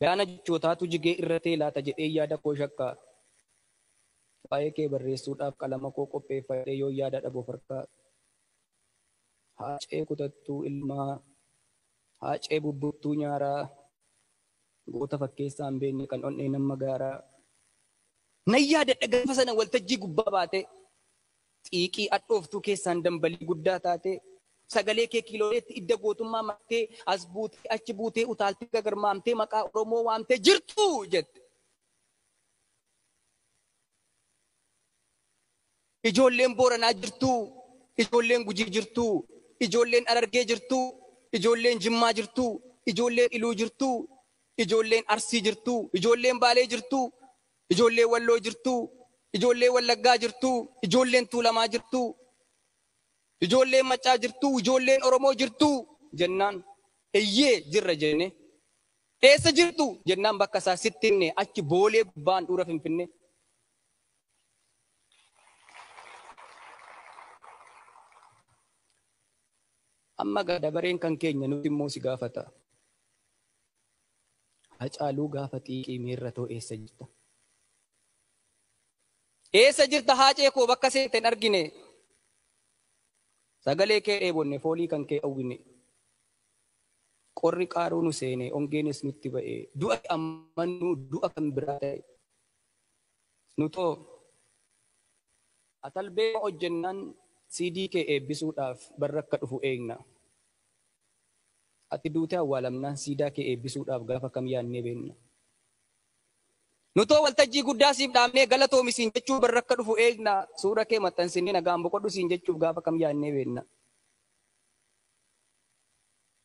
Bayaana jechootaatu jigee irratee laata jedhee yaada koo shakkaa. Waa'ee kee barreessuudhaaf qalama koo qopheeffadhee yoo yaada dhabu farkaa. Haacee kutattuu ilmaa, haacee bubbuttuu nyaaraa, goota fakkeessaa hin beekne kan onnee nama gaaraa. Nan yaadadha gaafa sana waltajjii gubbaa baate, xiiqii hadhooftuu keessaan dambalii guddaa taate, sagalee kee kiilooleetti idda gootummaa maktee, as buutee achi buutee utaaltee gagarmaamtee maqaa Oromoo waamtee jirtu jette. Ijoolleen Booranaa jirtu, ijoolleen Gujii jirtu, ijoolleen Harargee jirtu, ijoolleen Jimmaa jirtu, ijoolleen Iluu jirtu, ijoolleen Arsii jirtu, ijoolleen Baalee jirtu, ijoolleen Walloo jirtu, ijoolleen Wallaggaa jirtu, ijoolleen Tuulamaa jirtu, ijoolleen Maccaa jirtu, ijoolleen Oromoo jirtu jennaan eeyyee jirra jenne. Eessa jirtu jennaan bakka isaa sitti himne achi Boolee gubbaan dura Finfinnee. Amma dabareen kan keenya nuti immoo si gaafata. Hacaaluu gaafa xiiqii miirratoo eessa jirta? Eessa jirta haacee koo bakka seente hin argine? Sagalee kee dheebonne foolii kan kee dhowwine. Qorri qaaruu nu seene ongeenis nutti ba'e. Du'a ammannuu du'a kan biraa ta'e. Nutoo atalbee hojjennaan CD kee eebbisuudhaaf barra akka dhufu eegna. Ati duutee awwaalamnaan siidaa kee eebbisuudhaaf gaafa kam yaadnee beenna. Nutoo waltajjii guddaa siif dhaabnee galatoomi siin jechuu barra akka dhufu eegna. Suura kee maxxansinee nagaan boqodhu siin jechuuf gaafa kam yaadnee beenna.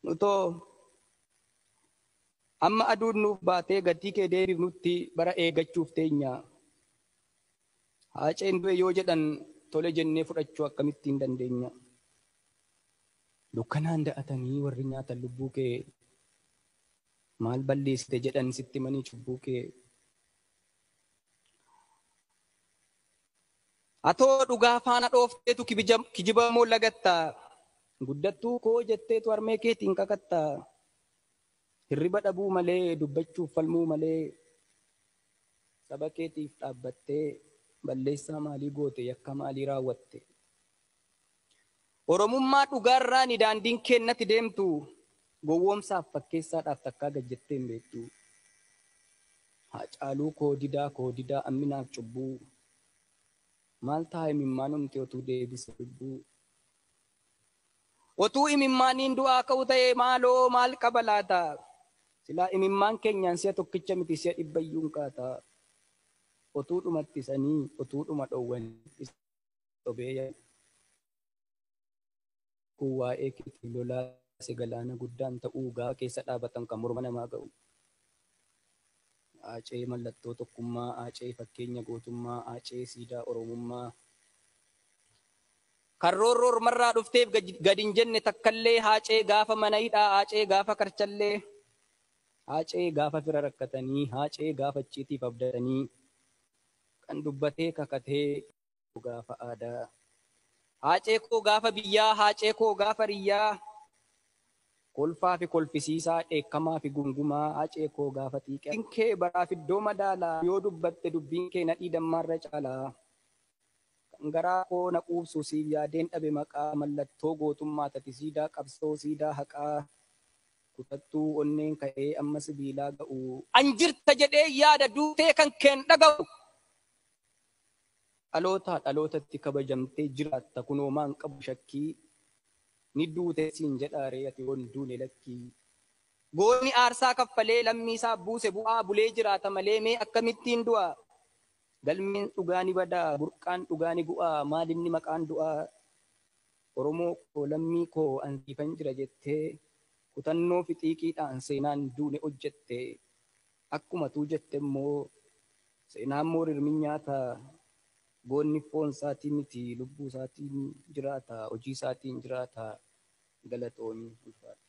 Nutoo amma aduun nuuf baatee gatii kee deebifnutti bara eeggachuuf teenya. Haaceen du'e yoo jedhan tole jennee fudhachuu akkamittiin dandeenya. Dukkanaan da'atanii warri nyaatan lubbuu kee maal balleessite jedhan sitti manii cubbuu kee. Atoo dhugaa faana dhoofteetu kijibamoo lagattaa. Guddattuu koo jetteetu harmee keetiin kakattaa. Hirriba dhabuu malee dubbachuuf falmuu malee saba keetiif dhaabbattee balleessaa maalii goote yakka maalii raawwatte. Oromummaa dhugaarraa ni daandiin kennatti deemtu gowwoomsaaf fakkeessaadhaaf takkaa gajjettee hin beektu. Hacaaluu koo didaa amminaaf cubbuu maal ta'a imimmaan humti otuu deebise lubbuu. Otuu imimmaaniin du'aa ka'u ta'e maaloo maal qaba laata? Silaa imimmaan keenyaan si'a tokkicha miti si'a dhibbayyuun kaata. Otuu dhumattisanii otuu dhuma dhowwanii obeeyyan. Kun waa'ee keetiin lolaa galaana guddaan ta'uu gaafa keessa dhaabatan kan morma namaa ga'u. Haacee mallattoo tokkummaa, haacee fakkeenya gootummaa, haacee siidaa Oromummaa. Karroorroo ormarraa dhufteef gadi hin jenne takkallee haacee gaafa mana hidhaa, haacee gaafa karchallee, haacee gaafa fira rakkatanii, haacee gaafa icciitiif abdatanii, kan dubbatee kakatee gaafa aadaa. Haacee koo gaafa biyyaa, haacee koo gaafa riyyaa, kolfaa fi kolfisiisaa, dheekkamaa fi gungumaa, haacee koo gaafa xiiqee. Dubbiin kee baraaf iddoo madaalaa, yoo dubbatte dubbiin kee nadhii dammaarra caalaa. Kan garaa koo na quubsu siif yaadeen dhabe maqaa, mallattoo gootummaa tati siidaa qabsoo siidaa haqaa. Kutattuu onneen ka'ee amma sibiilaa ga'u. Anjirta jedhee yaada duutee kan keen dhaga'u. Dhalootaa dhalootatti kabajamtee jiraatta kunoo maan qabu shakkii. Ni duute siin jedhaaree ati yoon duune lakkii. Goonni aarsaa kaffalee lammii isaa buuse bu'aa bulee jiraata malee mee akkamittiin du'a? Galmeen dhugaa ni badaa, burqaan dhugaa ni bu'aa, maalinni maqaan du'aa. Oromoo koo lammii koo ansiifan jira jettee, kutannoo fi xiiqiidhaan seenaan duune hojjette. Akkuma tuu jette immoo seenaan moo rirmin nyaata. Goonni foon isaatii miti lubbuu isaatiin jiraata, hojii isaatiin jiraata. Galatoomii ulfaata.